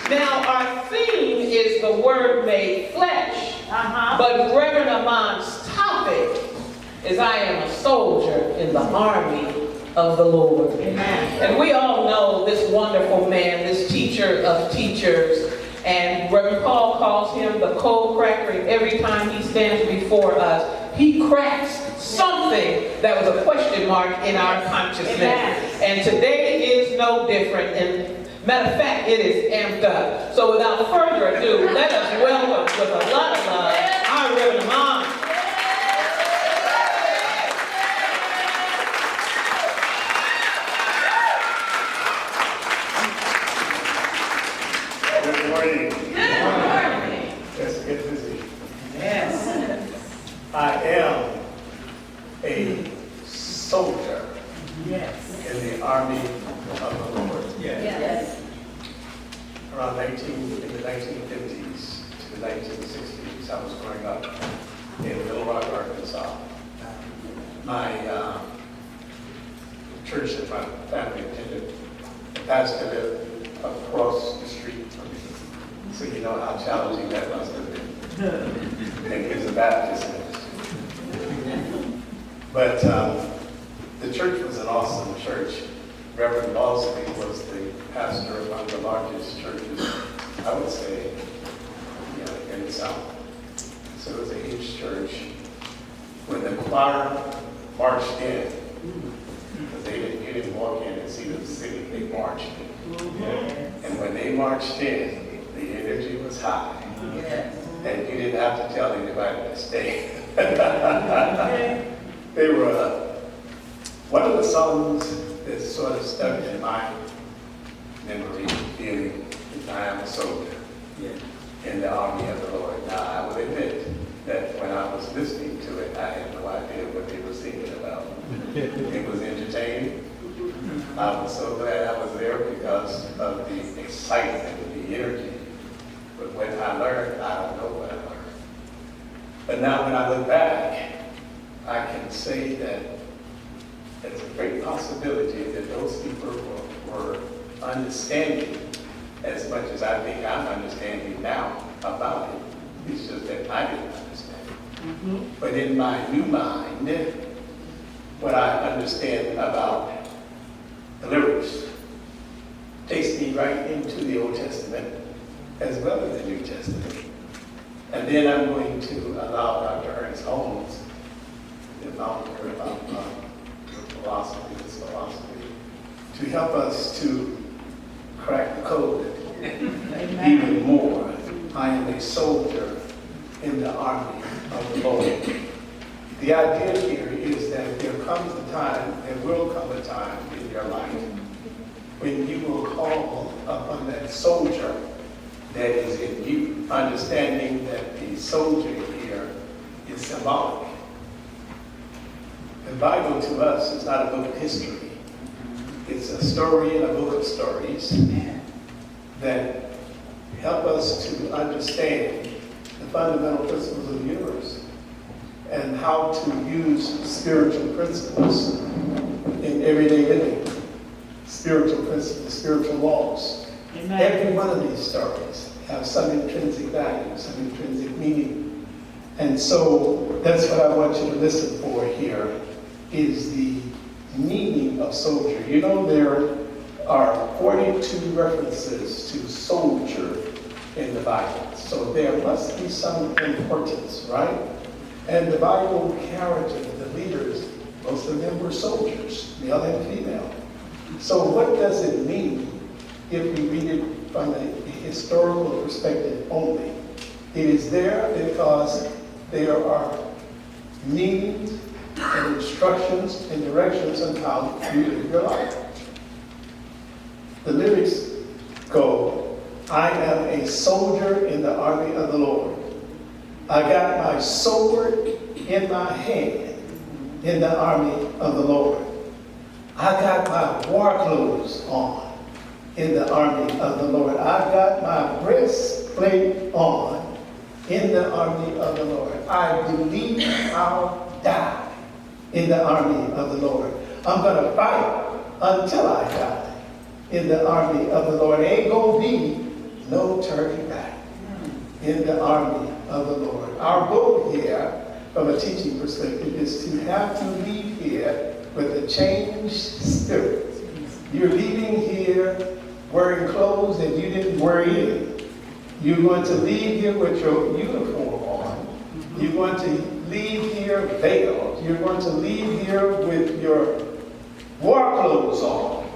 Now, our theme is the Word made flesh, but Reverend Ahman's topic is I am a soldier in the army of the Lord. Amen. And we all know this wonderful man, this teacher of teachers, and Reverend Paul calls him the cold cracker, and every time he stands before us, he cracks something that was a question mark in our consciousness. Amen. And today is no different. And matter of fact, it is amped up. So without further ado, let us welcome with a lot of love our Reverend Ahman. Good morning. Good morning. Let's get busy. Yes. I am a soldier. Yes. In the army of the Lord. Yes. Yes. Around in the 1950s to the 1960s, I was growing up in Little Rock, Arkansas. My church that my family attended, the pastor lived across the street from me. So you know how challenging that must have been. And he was a Baptist minister. But the church was an awesome church. Reverend Bosley was the pastor of one of the largest churches, I would say, in the South. So it was a huge church. When the choir marched in, because you didn't walk in and see the city, they marched in. And when they marched in, the energy was high. And you didn't have to tell anybody to stay. They were one of the songs that sort of stuck in my memory, feeling that I am a soldier in the army of the Lord. Now, I will admit that when I was listening to it, I had no idea what they were singing about. It was entertaining. I was so glad I was there because of the excitement and the energy. But when I learned, I don't know what I learned. But now when I look back, I can say that there's a great possibility that those people were understanding as much as I think I'm understanding now about it. It's just that I didn't understand. But in my new mind, what I understand about the lyrics takes me right into the Old Testament as well as the New Testament. And then I'm going to allow Dr. Ernest Holmes, the founder of this philosophy, to help us to crack the code even more. I am a soldier in the army of the Lord. The idea here is that there will come a time in your life when you will call upon that soldier that is in you, understanding that the soldier here is symbolic. The Bible to us is not a book of history. It's a story and a book of stories that help us to understand the fundamental principles of the universe and how to use spiritual principles in everyday living. Spiritual principles, spiritual laws. Amen. Every one of these stories have some intrinsic value, some intrinsic meaning. And so that's what I want you to listen for here, is the meaning of soldier. You know, there are 42 references to soldier in the Bible. So there must be some importance, right? And the Bible characters, the leaders, most of them were soldiers, male and female. So what does it mean if we read it from a historical perspective only? It is there because there are meanings and instructions and directions on how you live your life. The lyrics go, I am a soldier in the army of the Lord. I got my sword in my hand in the army of the Lord. I got my war clothes on in the army of the Lord. I got my breastplate on in the army of the Lord. I believe I'll die in the army of the Lord. I'm going to fight until I die in the army of the Lord. Ain't going to be no turkey back in the army of the Lord. Our goal here, from a teaching perspective, is to have to leave here with a changed spirit. You're leaving here wearing clothes that you didn't wear in. You're going to leave here with your uniform on. You're going to leave here veiled. You're going to leave here with your war clothes on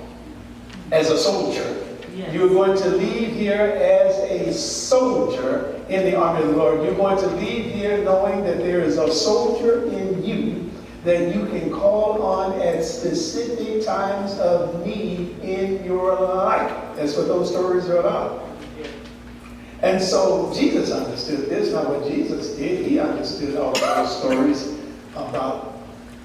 as a soldier. Yes. You're going to leave here as a soldier in the army of the Lord. You're going to leave here knowing that there is a soldier in you that you can call on at specific times of need in your life. That's what those stories are about. And so Jesus understood this. Now what Jesus did, he understood all of those stories about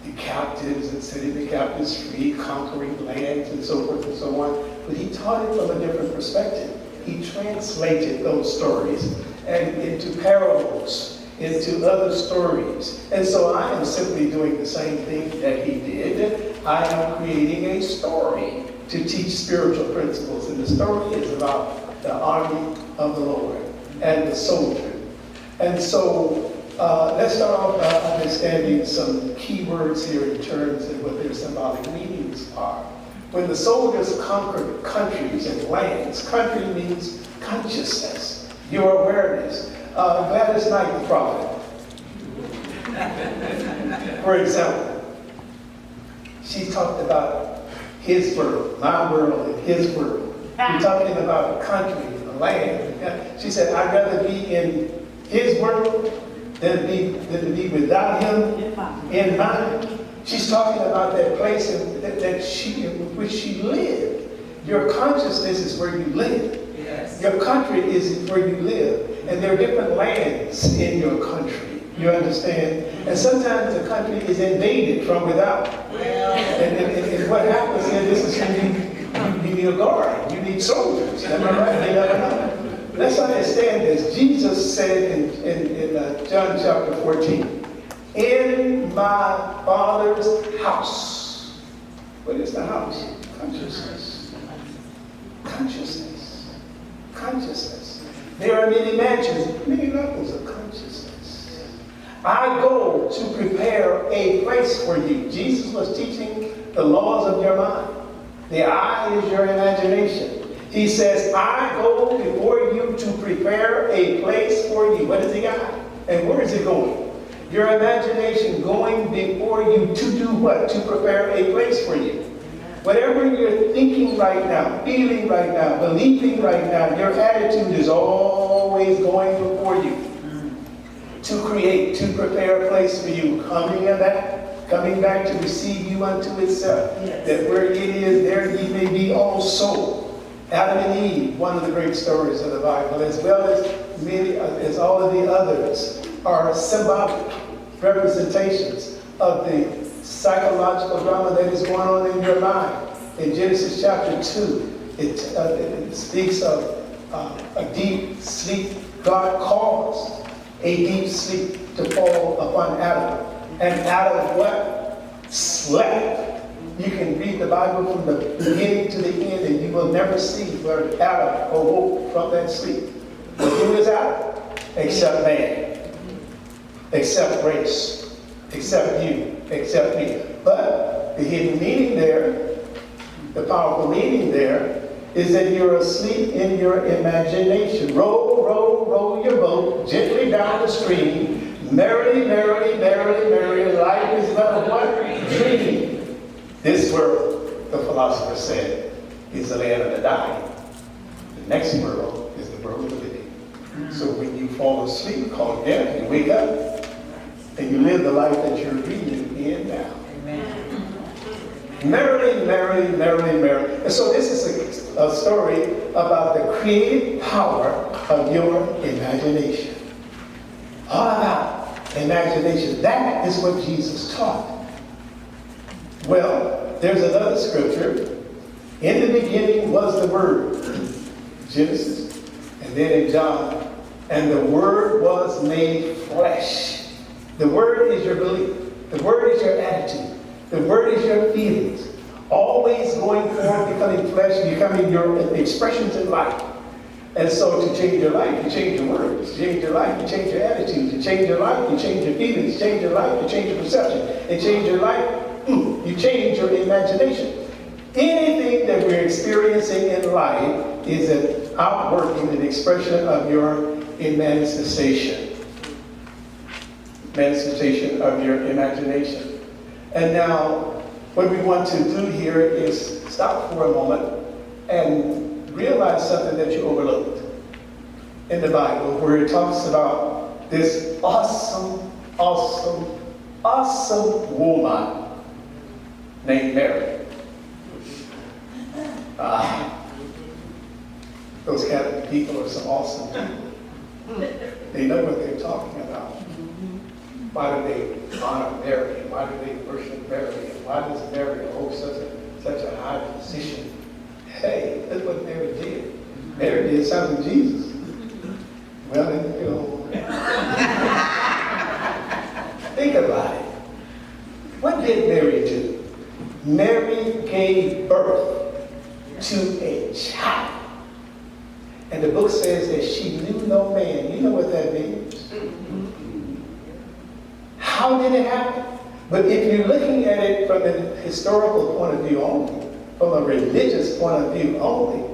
the captives and setting the captives free, conquering lands and so forth and so on. But he taught it from a different perspective. He translated those stories and into parables, into other stories. And so I am simply doing the same thing that he did. I am creating a story to teach spiritual principles. And the story is about the army of the Lord and the soldier. And so let's start off by understanding some key words here in terms of what their symbolic meanings are. When the soldiers conquered countries and lands, country means consciousness, your awareness. Gladys Knight, the prophet, for example, she talked about his world, my world, and his world. We're talking about a country, a land. She said, I'd rather be in his world than to be without him in mine. She's talking about that place in which she lived. Your consciousness is where you live. Yes. Your country is where you live. And there are different lands in your country. You understand? And sometimes the country is invaded from without. And what happens is this is when you need a guard. You need soldiers. Am I right? You never know. Let's understand this. Jesus said in John chapter 14, in my Father's house. What is the house? Consciousness. Consciousness. Consciousness. There are many mansions, many levels of consciousness. I go to prepare a place for you. Jesus was teaching the laws of your mind. The I is your imagination. He says, I go before you to prepare a place for you. What is the I? And where is it going? Your imagination going before you to do what? To prepare a place for you. Whatever you're thinking right now, feeling right now, believing right now, your attitude is always going before you. To create, to prepare a place for you. Coming back to receive you unto itself. Yes. That where it is, there ye may be also. Adam and Eve, one of the great stories of the Bible, as well as many, as all of the others, are symbolic representations of the psychological drama that is going on in your mind. In Genesis chapter 2, it speaks of a deep sleep. God caused a deep sleep to fall upon Adam. And Adam what? Slept. You can read the Bible from the beginning to the end and you will never see where Adam awoke from that sleep. But who is Adam? Except man. Except race. Except you. Except me. But the hidden meaning there, the powerful meaning there, is that you're asleep in your imagination. Row, row, row your boat gently down the stream. Merrily, merrily, merrily, merrily, life is but a what? Dream. This world, the philosopher said, is the land of the dying. The next world is the world of the living. So when you fall asleep, called death, you wake up, and you live the life that you're breathing in now. Amen. Merrily, merrily, merrily, merrily. And so this is a story about the creative power of your imagination. All about imagination. That is what Jesus taught. Well, there's another scripture. In the beginning was the Word. Genesis. And then in John. And the Word was made flesh. The Word is your belief. The Word is your attitude. The Word is your feelings. Always going forward, becoming flesh, becoming your expressions in life. And so to change your life, you change your words. To change your life, you change your attitude. To change your life, you change your feelings. To change your life, you change your perception. And change your life, you change your imagination. Anything that we're experiencing in life is an outworking, an expression of your manifestation. Manifestation of your imagination. And now, what we want to do here is stop for a moment and realize something that you overlooked in the Bible, where it talks about this awesome, awesome, awesome woman named Mary. Those Catholic people are some awesome people. They know what they're talking about. Why do they honor Mary? And why do they worship Mary? And why does Mary hold such a high position? Hey, look what Mary did. Mary did something to Jesus. Well, you know. Think about it. What did Mary do? Mary gave birth to a child. And the book says that she knew no man. You know what that means? How did it happen? But if you're looking at it from a historical point of view only, from a religious point of view only,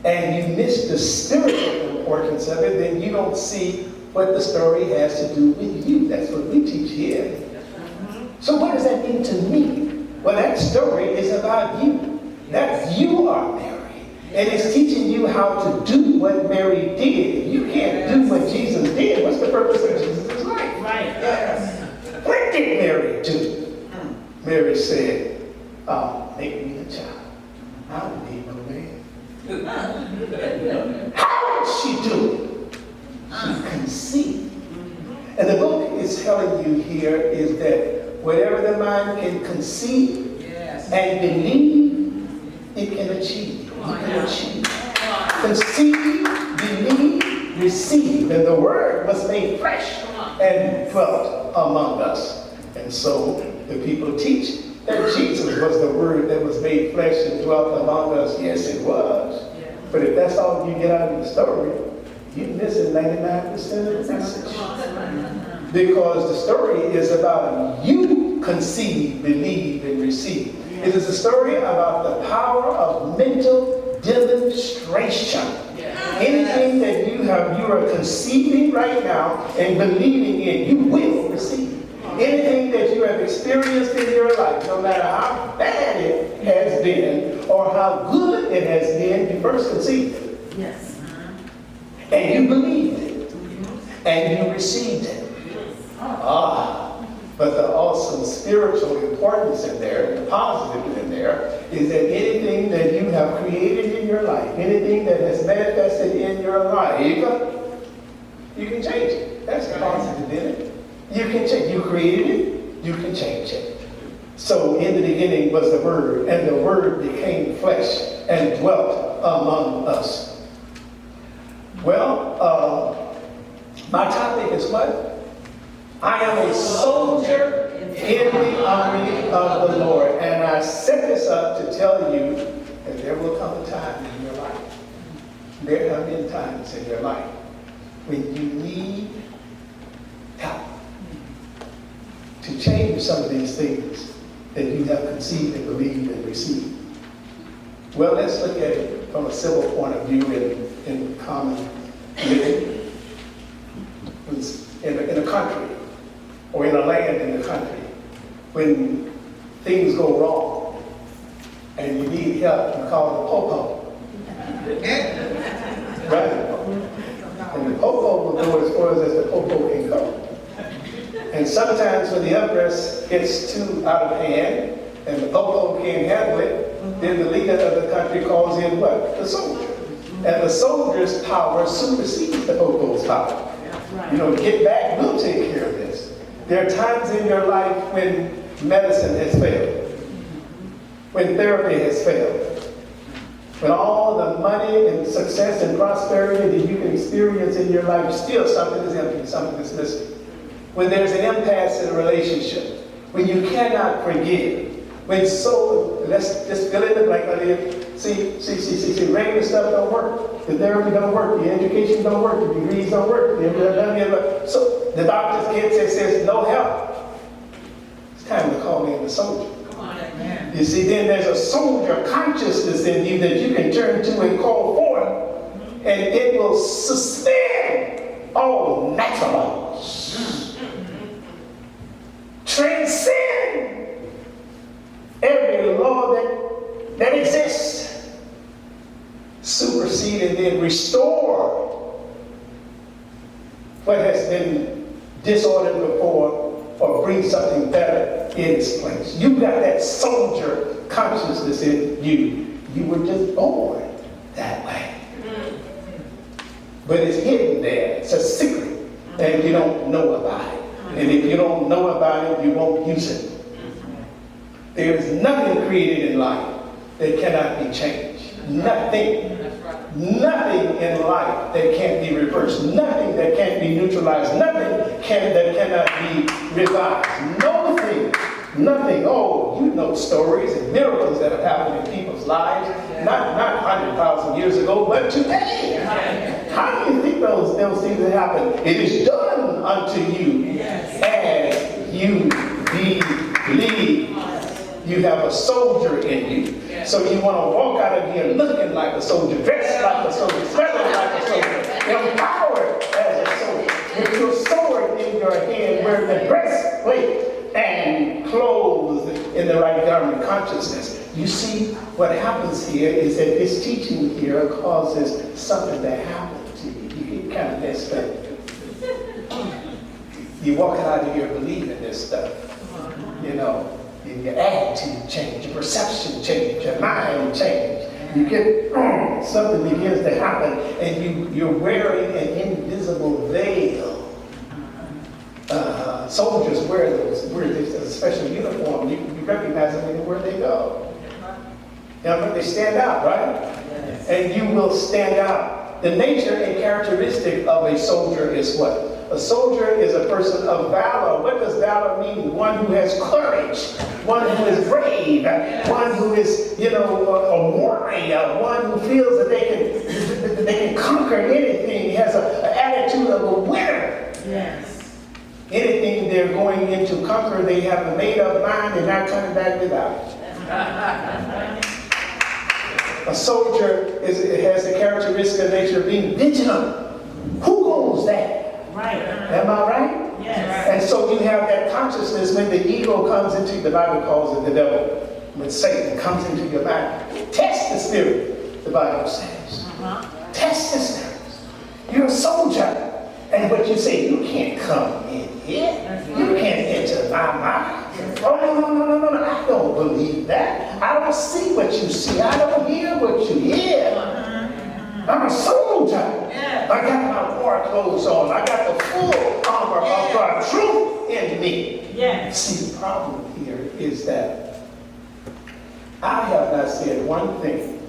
and you miss the spiritual importance of it, then you don't see what the story has to do with you. That's what we teach here. So what does that mean to me? Well, that story is about you. That you are Mary. And it's teaching you how to do what Mary did. You can't do what Jesus did. What's the purpose of Jesus' life? Right. Yes. What did Mary do? Mary said, make me a child. I don't need no man. How did she do it? She conceived. And the book is telling you here is that whatever the mind can conceive and believe, it can achieve. You can achieve. Conceive, believe, receive. And the Word was made flesh and dwelt among us. And so the people teach that Jesus was the Word that was made flesh and dwelt among us. Yes, it was. But if that's all you get out of the story, you're missing 99% of the message. Because the story is about you conceive, believe, and receive. It is a story about the power of mental demonstration. Anything that you are conceiving right now and believing in, you will receive. Anything that you have experienced in your life, no matter how bad it has been or how good it has been, you first conceived it. Yes. And you believed it. And you received it. But the awesome spiritual importance in there, the positive in there, is that anything that you have created in your life, anything that has manifested in your life, you can change it. That's the positive in it. You can change. You created it, you can change it. So in the beginning was the Word, and the Word became flesh and dwelt among us. Well, my topic is what? I am a soldier in the army of the Lord. And I set this up to tell you that there will come a time in your life. There have been times in your life when you need help to change some of these things that you have conceived and believed and received. Well, let's look at it from a civil point of view in common living. In a country, or in a land in the country, when things go wrong and you need help, you call the popo. Right? And the popo will go as far as the popo can go. And sometimes when the unrest gets too out of hand and the popo can't handle it, then the leader of the country calls in what? The soldier. And the soldier's power supersedes the popo's power. You know, get back, we'll take care of this. There are times in your life when medicine has failed, when therapy has failed, when all the money and success and prosperity that you can experience in your life, still something is empty, something is missing. When there's an impasse in a relationship, when you cannot forgive, let's just fill in the blank, See, regular stuff don't work. The therapy don't work. The education don't work. The degrees don't work. So the doctor's kid says no help. It's time to call in the soldier. You see, then there's a soldier consciousness in you that you can turn to and call forth, and it will suspend all natural laws, transcend every law that exists, supersede and then restore what has been disordered before, or bring something better in its place. You got that soldier consciousness in you. You were just born that way. But it's hidden there. It's a secret. And you don't know about it. And if you don't know about it, you won't use it. There is nothing created in life that cannot be changed. Nothing. Nothing in life that can't be reversed. Nothing that can't be neutralized. Nothing that cannot be revised. Nothing. Oh, you know stories and miracles that have happened in people's lives. Not 100,000 years ago, but today. How do you think those things that happen? It is done unto you as you believe. You have a soldier in you. So you want to walk out of here looking like a soldier, dressed like a soldier, smelling like a soldier, empowered as a soldier, with your sword in your hand, wearing the breastplate and clothed in the right garment consciousness. You see, what happens here is that this teaching here causes something to happen to you. You get kind of messed up. You walk out of here believing this stuff, you know. Your attitude change, your perception change, your mind change. You get, something begins to happen, and you're wearing an invisible veil. Soldiers wear this special uniform. You recognize them anywhere they go. They stand out, right? And you will stand out. The nature and characteristic of a soldier is what? A soldier is a person of valor. What does valor mean? One who has courage, one who is brave, one who is, a warrior, one who feels that they can conquer anything. He has an attitude of a winner. Yes. Anything they're going in to conquer, they have a made-up mind. They're not coming back without it. A soldier has the characteristic of nature of being vigilant. Who owns that? Right. Am I right? Yes. And so you have that consciousness when the ego comes into, the Bible calls it the devil, when Satan comes into your mind. Test the spirit, the Bible says. Test the spirit. You're a soldier. And what you say, you can't come in here. You can't enter my mind. Oh, no. I don't believe that. I don't see what you see. I don't hear what you hear. I'm a soldier. I got my war clothes on. I got the full armor of God's truth in me. Yes. See, the problem here is that I have not said one thing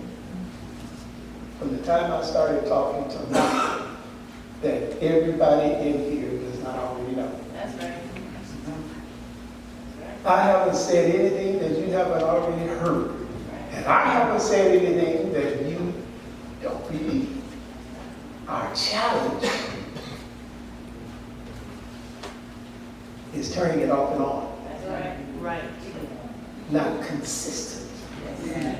from the time I started talking to now that everybody in here does not already know. That's right. I haven't said anything that you haven't already heard. And I haven't said anything that you don't believe. Our challenge is turning it off and on. That's right. Right. Not consistent. Yes.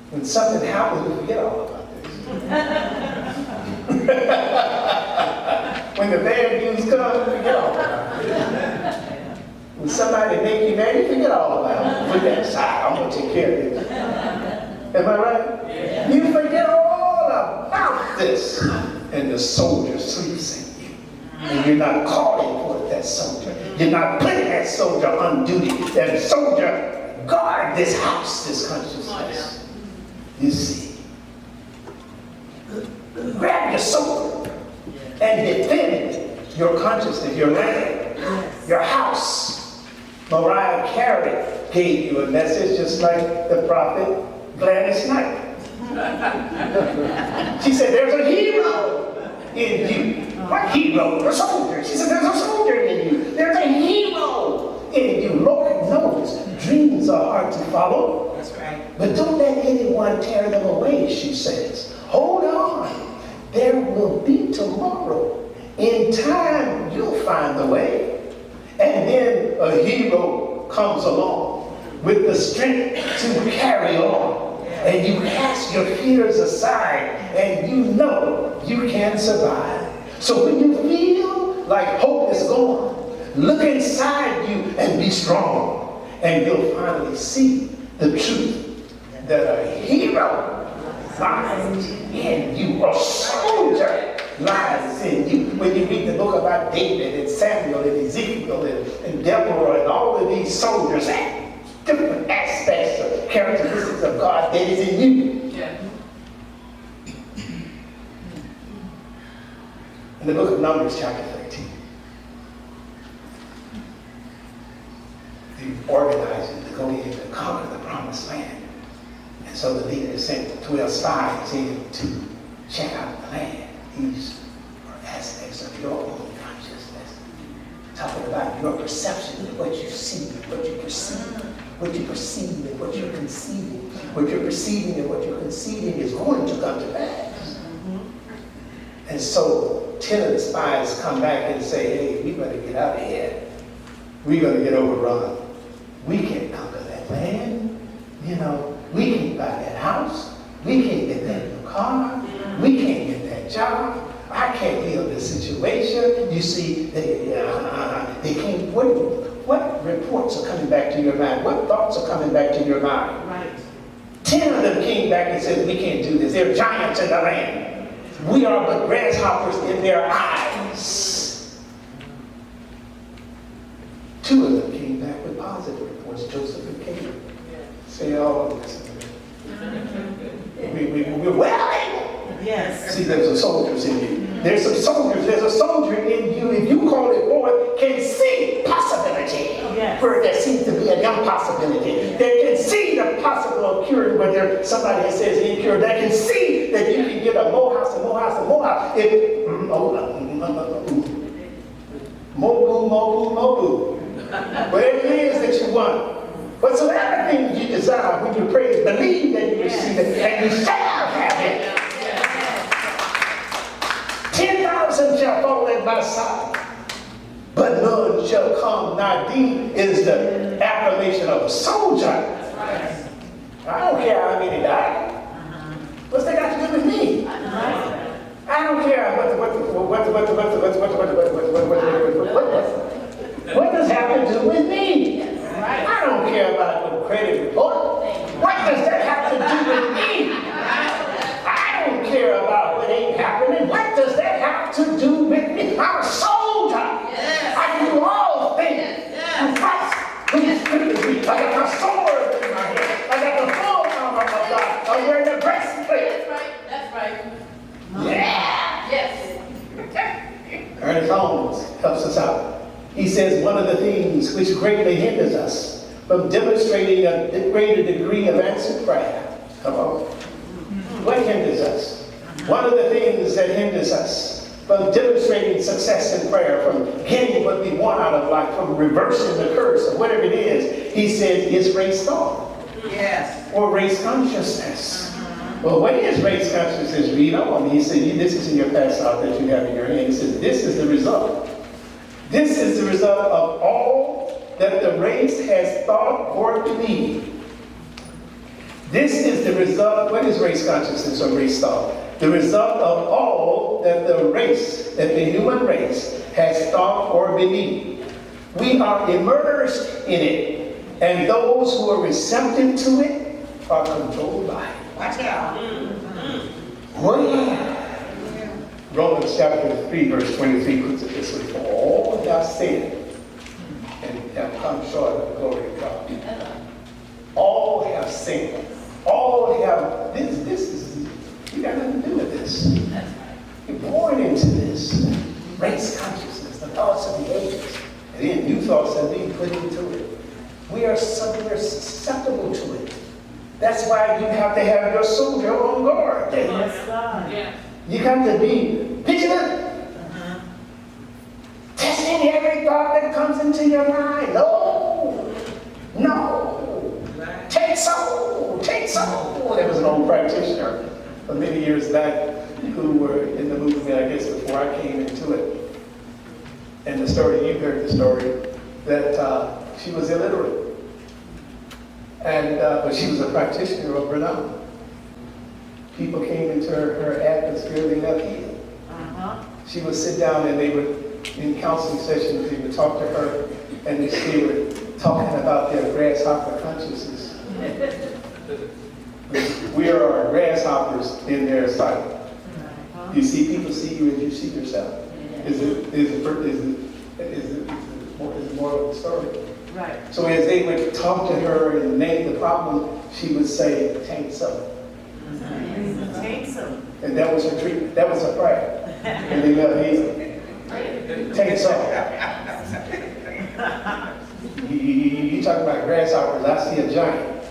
When something happens, we forget all about this. When the bad news comes, we forget all about it. When somebody make you mad, you forget all about it. Put that aside. I'm going to take care of it. Am I right? Yeah. You forget all about this. And the soldier sleeps in you. And you're not calling for that soldier. You're not putting that soldier on duty. That soldier, guard this house, this consciousness. You see. Grab your sword and defend your consciousness, your land, your house. Mariah Carey gave you a message just like the prophet Gladys Knight. She said, there's a hero in you. What hero? A soldier. She said, there's a soldier in you. There's a hero in you. Lord knows dreams are hard to follow. That's right. But don't let anyone tear them away, she says. Hold on. There will be tomorrow. In time, you'll find the way. And then a hero comes along with the strength to carry on. And you cast your fears aside and you know you can survive. So when you feel like hope is gone, look inside you and be strong. And you'll finally see the truth that a hero lies in you. A soldier lies in you. When you read the book about David and Samuel and Ezekiel and Deborah and all of these soldiers, different aspects of characteristics of God that is in you. Yeah. In the book of Numbers, chapter 13, the organizing to go in and conquer the promised land. And so the leader sent 12 spies in to check out the land. These are aspects of your own consciousness. Talking about your perception of what you see, what you perceive. What you perceive and what you're conceiving. What you're perceiving and what you're conceiving is going to come to pass. And so 10 of the spies come back and say, hey, we better get out of here. We're going to get overrun. We can't conquer that land. You know, we can't buy that house. We can't get that new car. We can't get that job. I can't deal with this situation. You see, they can't. What reports are coming back to your mind? What thoughts are coming back to your mind? Right. 10 of them came back and said, we can't do this. They're giants in the land. We are but grasshoppers in their eyes. 2 of them came back with positive reports, Joseph and Caleb. Say, oh, listen. We're well able. Yes. See, there's some soldiers in you. There's some soldiers. There's a soldier in you, if you call it forth, can see possibility. Yes. Where there seems to be an impossibility. They can see the possible of curing where there's somebody that says incurable. They can see that you can get a more house, a more house, a more house. Mobu. Whatever it is that you want. Whatsoever things you desire when you pray, believe that you receive it and you shall have it. 10,000 shall fall at my side, but none shall come nigh thee is the affirmation of a soldier. I don't care how many die. What's that got to do with me? I don't care what does that have to do with me? I don't care about the credit report. What does that have to do with me? I don't care about what ain't happening. What does that have to do with me? I'm a soldier. I can do all things. And Christ who strengthens me. I got my sword in my hand. I got the full armor of God. I'm wearing the breastplate. That's right. Yeah. Yes. Ernest Holmes helps us out. He says one of the things which greatly hinders us from demonstrating a greater degree of answered prayer. Come on. What hinders us? One of the things that hinders us from demonstrating success in prayer, from getting what we want out of life, from reversing the curse or whatever it is, he says, is race thought. Yes. Or race consciousness. Well, what is race consciousness? Read on. He said, this is in your pass out that you have in your hand. He says, this is the result. This is the result of all that the race has thought or believed. This is the result. What is race consciousness or race thought? The result of all that the human race has thought or believed. We are immersed in it, and those who are receptive to it are controlled by it. Watch out. Well, Romans chapter 3, verse 23 puts it this way: for all have sinned and have come short of the glory of God. All have sinned. All have, this is, you got nothing to do with this. You're born into this. Race consciousness, the thoughts of the ages. And then new thoughts are being put into it. We're susceptible to it. That's why you have to have your soldier on guard. Yes, God. Yeah. You got to be vigilant. Testing every thought that comes into your mind. No. so. There was an old practitioner many years back who were in the movement, I guess, before I came into it. And the story, you heard the story, that she was illiterate. And, but she was a practitioner of renown. People came into her atmosphere, they left healed. She would sit down and they would, in counseling sessions, they would talk to her and they were talking about their grasshopper consciousness. We are grasshoppers in their sight. You see, people see you as you see yourself. Is more of the story. Right. So as they would talk to her and name the problem, she would say, "Tain't so." Tain't so. And that was her treatment. That was her prayer. And they left healed. Tain't so. You talk about grasshoppers. I see a giant.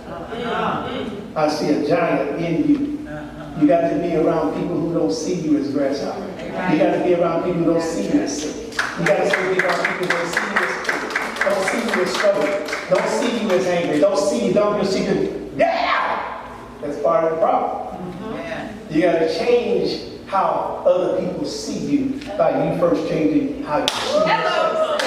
I see a giant in you. You got to be around people who don't see you as grasshopper. You got to be around people who don't see you as sick. You got to be around people who don't see you as sick. Don't see you as stubborn. Don't see you as angry. Don't see you. Don't see you. Yeah! That's part of the problem. You got to change how other people see you by you first changing how you see yourself.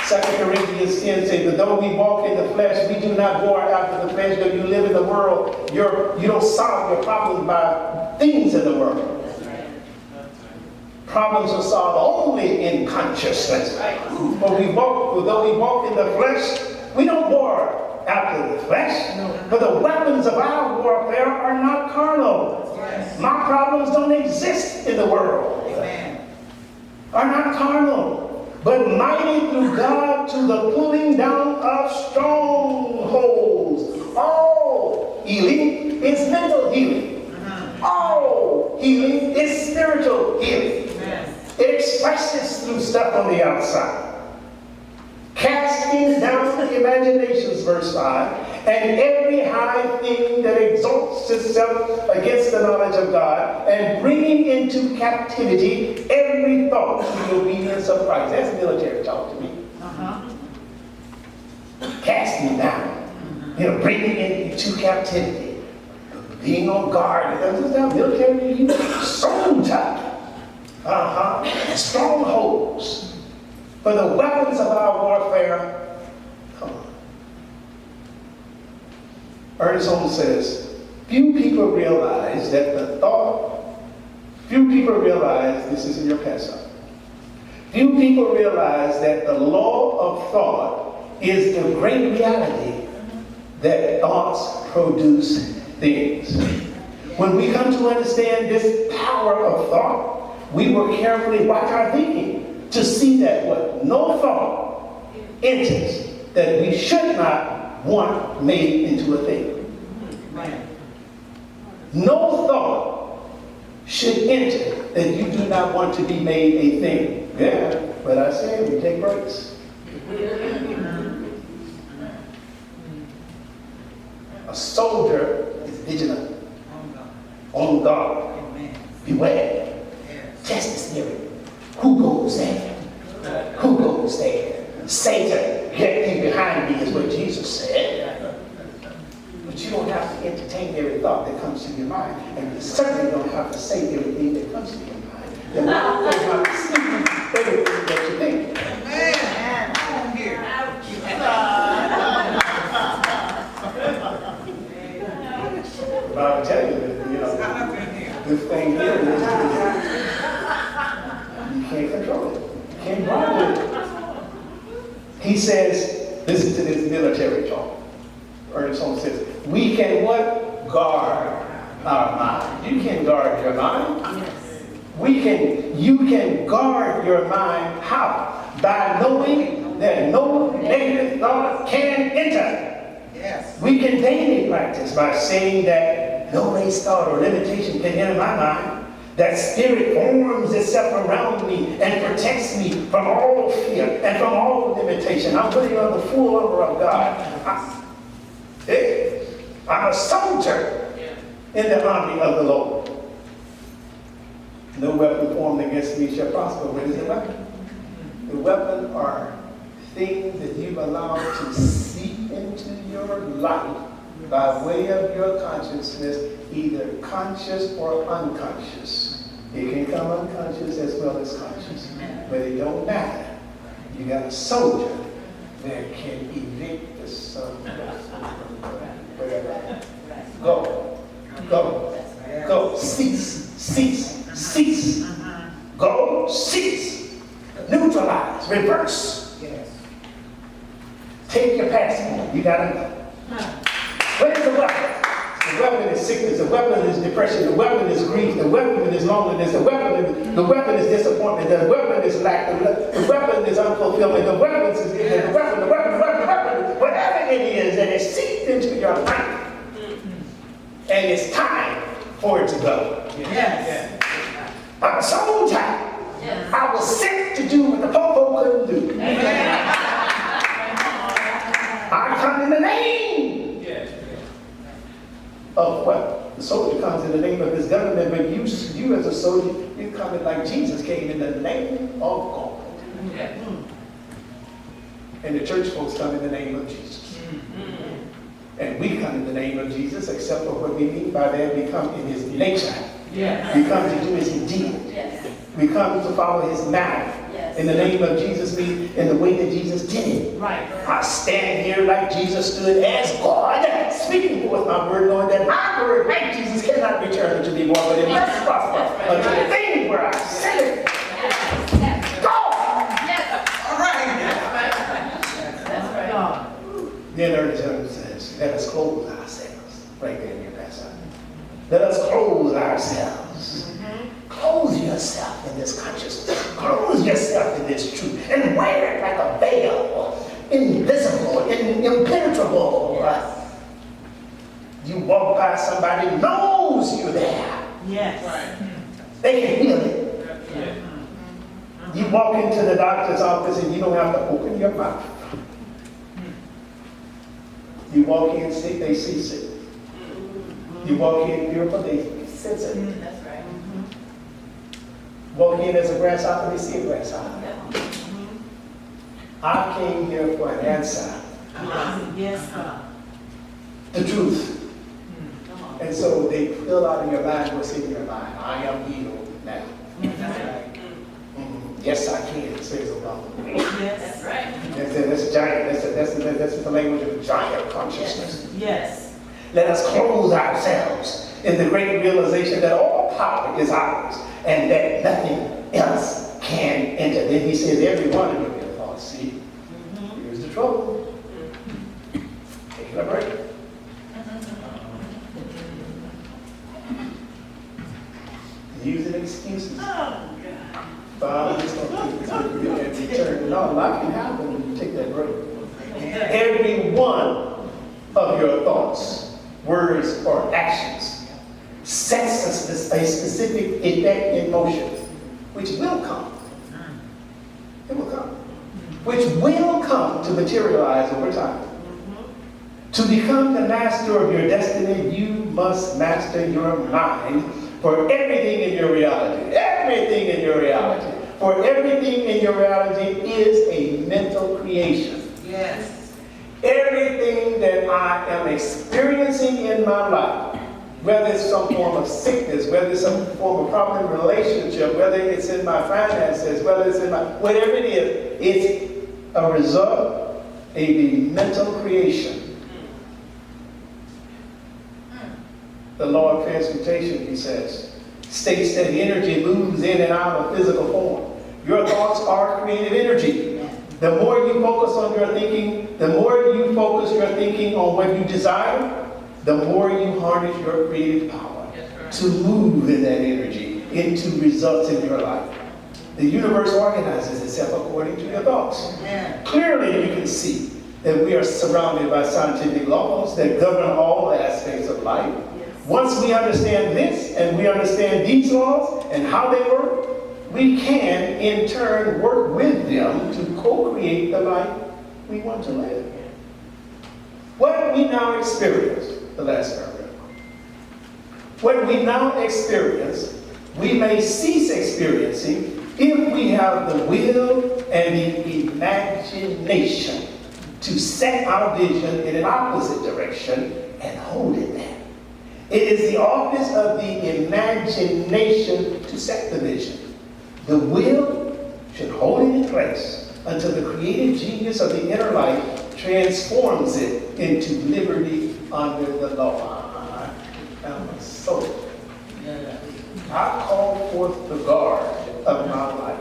2 Corinthians 10 says, "But though we walk in the flesh, we do not war after the flesh. Though you live in the world, you don't solve your problems by things in the world. Problems are solved only in consciousness. But though we walk in the flesh, we don't war after the flesh. For the weapons of our warfare are not carnal." My problems don't exist in the world. Are not carnal, but mighty through God to the pulling down of strongholds. All healing is mental healing. All healing is spiritual healing. It expresses through stuff on the outside. Casting down the imaginations, verse 5, and every high thing that exalts itself against the knowledge of God, and bringing into captivity every thought to the obedience of Christ. That's military talk to me. Casting down, bringing into captivity, being on guard. That's how military, soldier. Strongholds. For the weapons of our warfare, come on. Ernest Holmes says, few people realize, this is in your passage. Few people realize that the law of thought is the great reality that thoughts produce things. When we come to understand this power of thought, we will carefully watch our thinking to see that no thought enters that we should not want made into a thing. No thought should enter that you do not want to be made a thing. Yeah, but I said we take breaks. A soldier is vigilant, on guard. Beware. Test the spirit. Who goes there? Who goes there? Satan, get thee behind me is what Jesus said. But you don't have to entertain every thought that comes to your mind. And you certainly don't have to say everything that comes to your mind. You're not going to have to speak everything that you think. Amen. But I'll tell you that, this thing here is you can't control it. You can't run with it. He says, listen to this military talk. Ernest Holmes says, we can what? Guard our mind. You can guard your mind. You can guard your mind. How? By knowing that no negative thought can enter. Yes. We can daily practice by saying that no base thought or limitation can enter my mind. That spirit forms itself around me and protects me from all fear and from all limitation. I'm putting on the full armor of God. I'm a soldier in the army of the Lord. No weapon formed against me shall prosper. What is the weapon? The weapon are things that you've allowed to seep into your life by way of your consciousness, either conscious or unconscious. It can come unconscious as well as conscious, but it don't matter. You got a soldier that can evict the sun. Go, go, go, cease, cease, cease. Go, cease, neutralize, reverse. Take your passport, you gotta go. What is the weapon? The weapon is sickness, the weapon is depression, the weapon is grief, the weapon is loneliness, the weapon is disappointment, the weapon is lack, the weapon is unfulfillment, the weapon is the weapon, whatever it is that is seeped into your life. And it's time for it to go. Yes. I'm a soldier. Yes. I was sent to do what the popo couldn't do. I come in the name of what? The soldier comes in the name of his government, but you as a soldier, you come in like Jesus came in the name of God. And the church folks come in the name of Jesus. And we come in the name of Jesus, except for what we mean by that, we come in his nature. Yes. We come to do as he did. Yes. We come to follow his manner. Yes. In the name of Jesus means in the way that Jesus did it. Right. I stand here like Jesus stood as God, speaking forth my word, knowing that my word, like Jesus, cannot return unto me more, but it must prosper unto the thing where I sent it. Go! All right. That's right. God. Then Ernest Hemingway says, let us clothe ourselves. Right there in your passage. Let us clothe ourselves. Clothe yourself in this consciousness. Clothe yourself in this truth. And wear it like a veil. Invisible, impenetrable. You walk by somebody who knows you're there. Yes. They can feel it. You walk into the doctor's office and you don't have to open your mouth. You walk in sick, they see sick. You walk in beautiful, they sense it. That's right. Walk in as a grasshopper, they see a grasshopper. I came here for an answer. Yes, God. The truth. And so they fill out in your mind what's in your mind. I am healed now. Yes, I can, says Obama. Yes. That's right. That's giant. That's the language of giant consciousness. Yes. Let us clothe ourselves in the great realization that all power is ours and that nothing else can enter. Then he says, every one of your thoughts. See, here's the trouble. Taking a break. Using excuses. Father, just don't take this with you and return. No, a lot can happen when you take that break. Every one of your thoughts, words, or actions sets a specific effect in motion, which will come. It will come. Which will come to materialize over time. To become the master of your destiny, you must master your mind for everything in your reality. Everything in your reality. For everything in your reality is a mental creation. Yes. Everything that I am experiencing in my life, whether it's some form of sickness, whether it's some form of problem in relationship, whether it's in my finances, whether it's in my, whatever it is, it's a result of a mental creation. The law of transmutation, he says, states that energy moves in and out of physical form. Your thoughts are creative energy. The more you focus on your thinking, the more you focus your thinking on what you desire, the more you harness your creative power to move in that energy into results in your life. The universe organizes itself according to your thoughts. Clearly you can see that we are surrounded by scientific laws that govern all aspects of life. Once we understand this and we understand these laws and how they work, we can in turn work with them to co-create the life we want to live. What we now experience, the last paragraph, what we now experience, we may cease experiencing if we have the will and the imagination to set our vision in an opposite direction and hold it there. It is the office of the imagination to set the vision. The will should hold it in place until the creative genius of the inner life transforms it into liberty under the law. I'm a soldier. I call forth the guard of my life,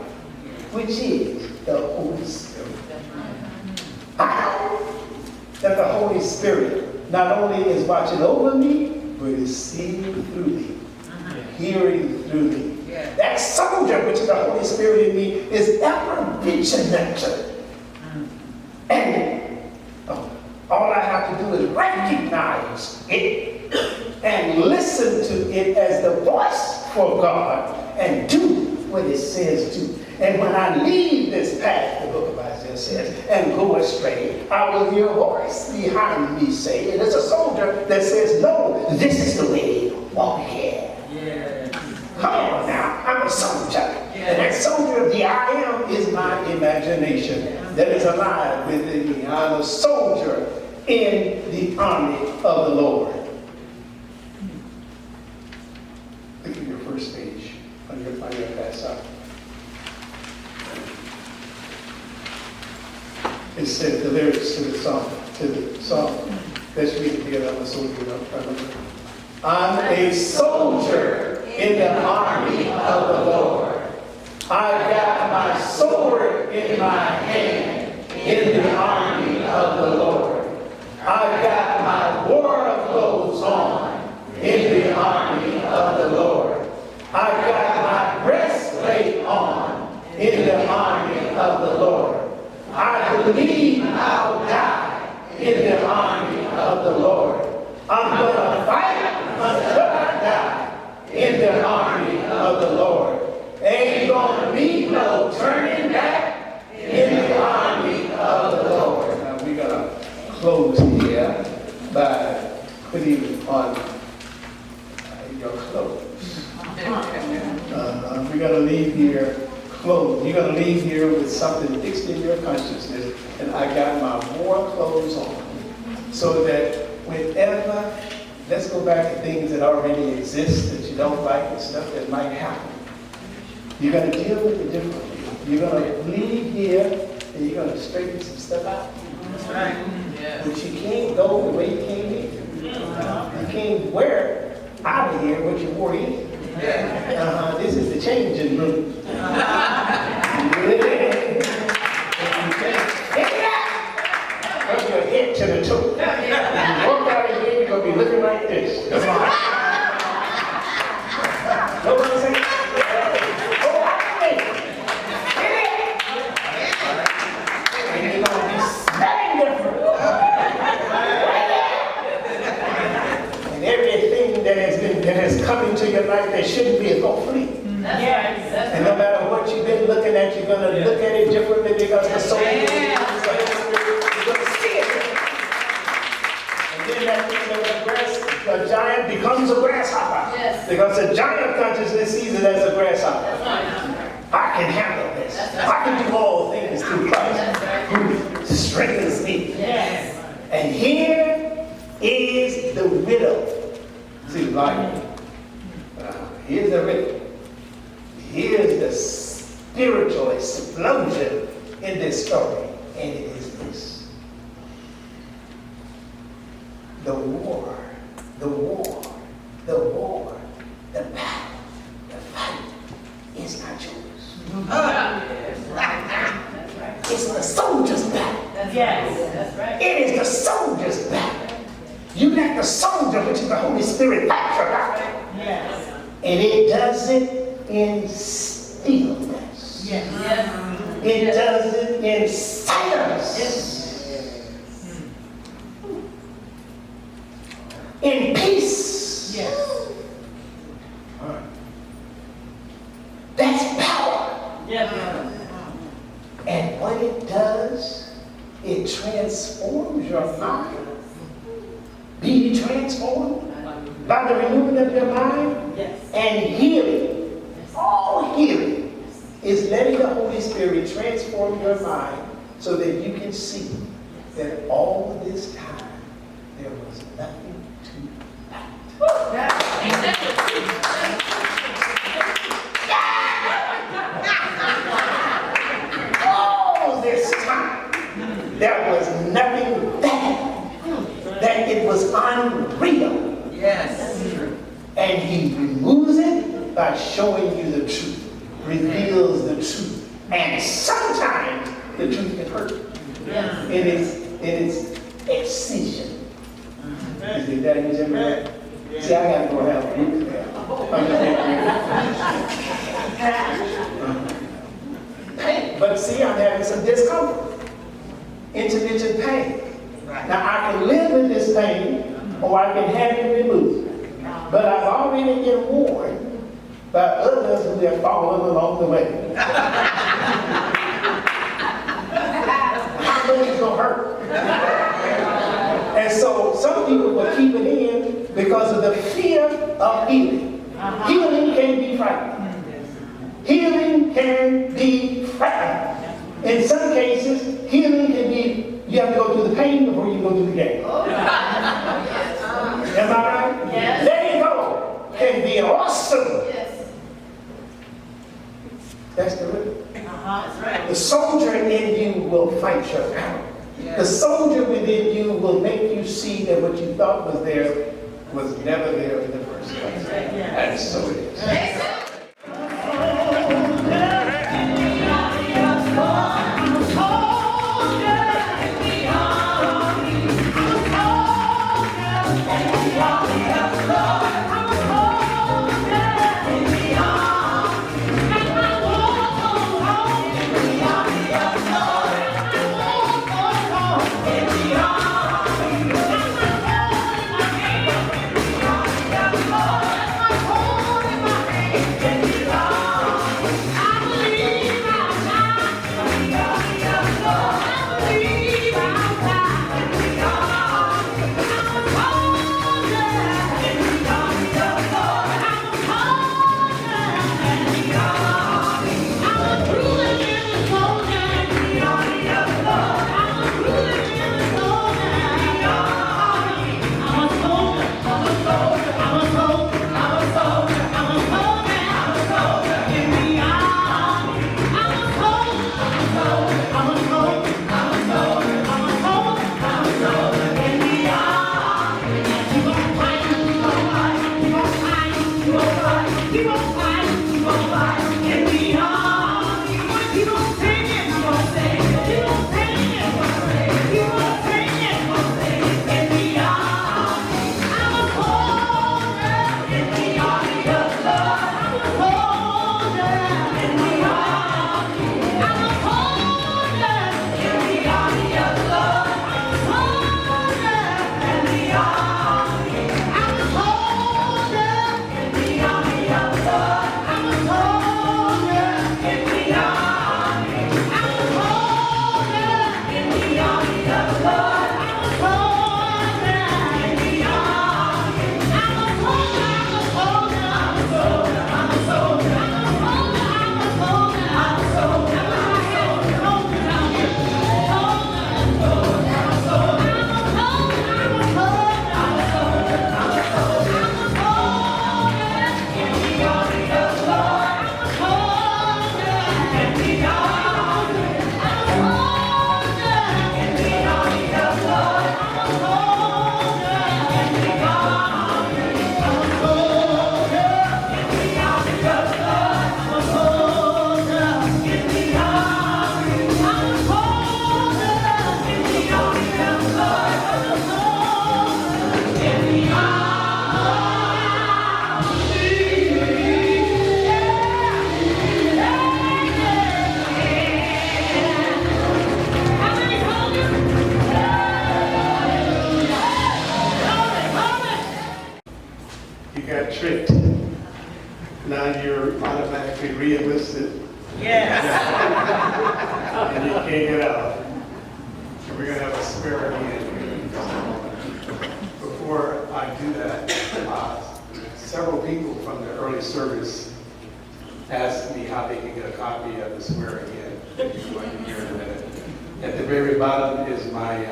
which is the Holy Spirit. I know that the Holy Spirit not only is watching over me, but is seeing through me, hearing through me. That soldier, which is the Holy Spirit in me, is ever vigilant. And all I have to do is recognize it and listen to it as the voice for God and do what it says to. And when I leave this path, the book of Isaiah says, and go astray, I will hear a voice behind me say, and it's a soldier that says, no, this is the way, walk here. Come on now, I'm a soldier. And that soldier of the I am is my imagination that is alive within me. I'm a soldier in the army of the Lord. Look at your first page on your pass up. It said the lyrics to the song. Let's read it together. I'm a soldier. I'm a soldier in the army of the Lord. I've got my sword in my hand in the army of the Lord. I've got my war clothes on in the army of the Lord. I've got my breastplate on in the army of the Lord. I believe I'll die in the army of the Lord. I'm going to fight until I die in the army of the Lord. Ain't going to be no turning back in the army of the Lord. Now we're going to close here by putting on your clothes. We're going to leave here clothes. You're going to leave here with something fixed in your consciousness, and I got my war clothes on. So that whenever, let's go back to things that already exist that you don't like and stuff that might happen. You're going to deal with it differently. You're going to leave here and you're going to straighten some stuff out. That's right. Yeah. But you can't go the way you came in. You can't wear out of here what you wore in. This is the changing room. From your head to the toe. When you walk out of here, you're going to be looking like this. Come on. Know what I'm saying? Oh, and you're going to be smelling different. And everything that has come into your life that shouldn't be is going to flee. Yes. And no matter what you've been looking at, you're going to look at it differently because the soul is going to see it. And then that thing of the giant becomes a grasshopper. Yes. Because the giant consciousness sees it as a grasshopper. I can handle this. I can do all things through Christ who strengthens me. Yes. And here is the widow. See the Bible? Here's the widow. Here's the spiritual explosion in this story, and it is this. The war, the battle, the fight is not yours. It's the soldier's battle. Yes. That's right. It is the soldier's battle. You got the soldier, which is the Holy Spirit, fight your battle. Yes. And it does it in stillness. Yes. It does it in silence. Yes. In peace. Yes. That's power. Yes. And what it does, it transforms your mind. Be ye transformed by the renewing of your mind. Yes. And healing, all healing, is letting the Holy Spirit transform your mind so that you can see that all of this time there was nothing to act. All this time, there was nothing that it was unreal. Yes. And he removes it by showing you the truth, reveals the truth. And sometimes the truth can hurt. It is excision. You see that? You see that? See, I gotta go have a group there. Pain. But see, I'm having some discomfort. Intermittent pain. Now I can live with this pain, or I can have it removed. But I've already been warned by others who have fallen along the way. How much it's gonna hurt? And so some people will keep it in because of the fear of healing. Healing can be frightening. Healing can be frightening. In some cases, healing can be, you have to go through the pain before you go through the gain. Am I right? Yes. Letting go can be awesome. Yes. That's the rhythm. That's right. The soldier in you will fight your battle. The soldier within you will make you see that what you thought was there was never there in the first place. And so it is. Tricked. Now you're automatically re-enlisted. Yes. And you can't get out. And we're going to have a swear in. Before I do that, several people from the early service asked me how they can get a copy of the swearing in. You're going to hear in a minute. At the very bottom is my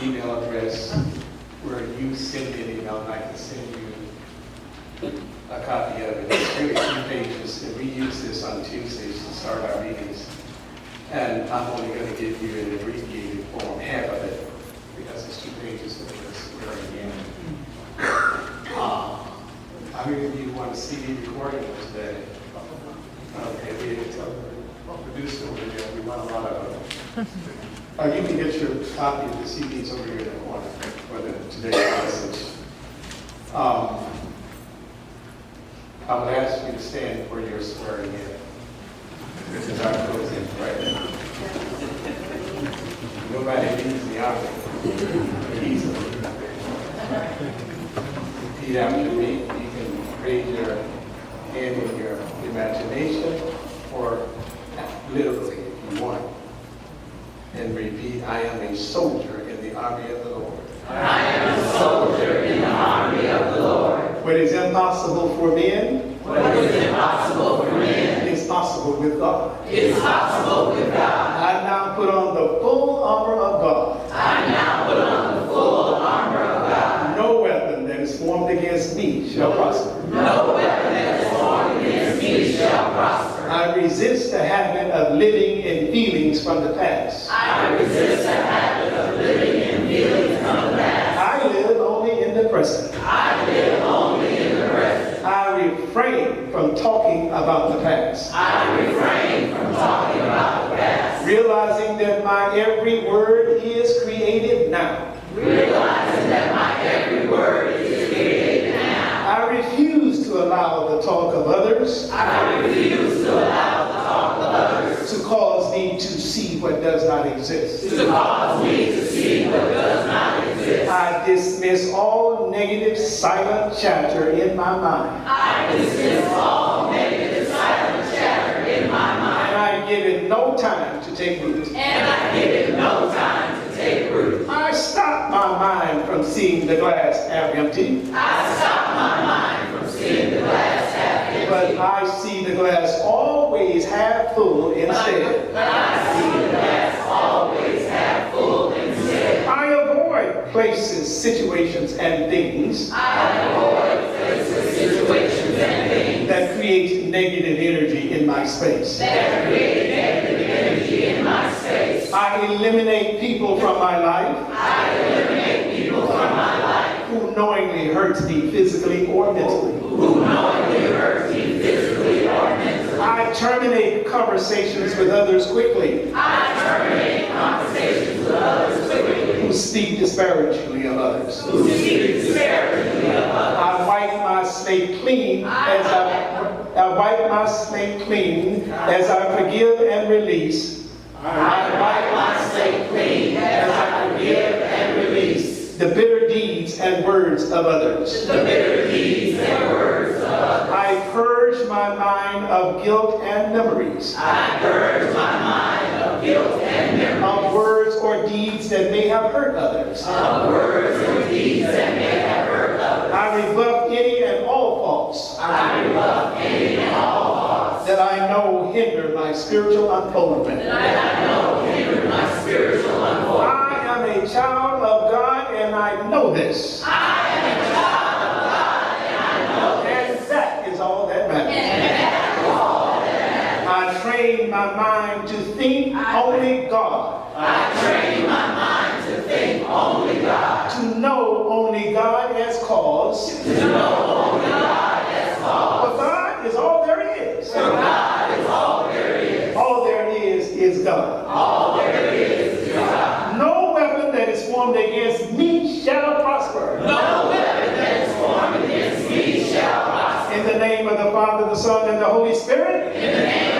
email address. where you send an email, and I can send you a copy of it. It's really 2 pages, and we use this on Tuesdays to start our meetings. And I'm only going to give you an abbreviated form, half of it, because it's 2 pages that we're swearing in. How many of you want a CD recording of today? Okay, we can tell the producer over there, we want a lot of them. You can get your copy of the CDs over here in the corner for today's message. I will ask you to stand for your swearing in. This is our closing prayer. Nobody leaves the army easily. Repeat after me. You can raise your hand in your imagination or literally if you want. And repeat, I am a soldier in the army of the Lord. I am a soldier in the army of the Lord. What is impossible for men, What is impossible for men is possible with God. is possible with God. I now put on the full armor of God. I now put on the full armor of God. No weapon that is formed against me shall prosper. No weapon that is formed against me shall prosper. I resist the habit of living in feelings from the past. I resist the habit of living in feelings from the past. I live only in the present. I live only in the present. I refrain from talking about the past. I refrain from talking about the past. Realizing that my every word is created now. Realizing that my every word is created now. I refuse to allow the talk of others I refuse to allow the talk of others to cause me to see what does not exist. to cause me to see what does not exist. I dismiss all negative silent chatter in my mind. I dismiss all negative silent chatter in my mind. And I give it no time to take root. And I give it no time to take root. I stop my mind from seeing the glass half empty, I stop my mind from seeing the glass half empty. but I see the glass always half full instead. But I see the glass always half full instead. I avoid places, situations, and things I avoid places, situations, and things that create negative energy in my space. that create negative energy in my space. I eliminate people from my life I eliminate people from my life who knowingly hurt me physically or mentally. who knowingly hurt me physically or mentally. I terminate conversations with others quickly I terminate conversations with others quickly who speak disparagingly of others. who speak disparagingly of others. I wipe my slate clean as I wipe my slate clean as I forgive and release. I wipe my slate clean as I forgive and release The bitter deeds and words of others. the bitter deeds and words of others. I purge my mind of guilt and memories I purge my mind of guilt and memory, of words or deeds that may have hurt others. of words and deeds that may have hurt others. I rebuff any and all faults I rebuff any and all thoughts that I know hinder my spiritual unfoldment. that I know hinder my spiritual unfoldment. I am a child of God and I know this. I am a child of God and I know And that is all that matters. and that is all that matters. I train my mind to think only God, I train my mind to think only God, to know only God as cause. to know only God as cause. But God is all there is. For God is all there is. All there is God. All there is God. No weapon that is formed against me shall prosper. No weapon that is formed against me shall prosper. In the name of the Father, the Son, and the Holy Spirit. In the name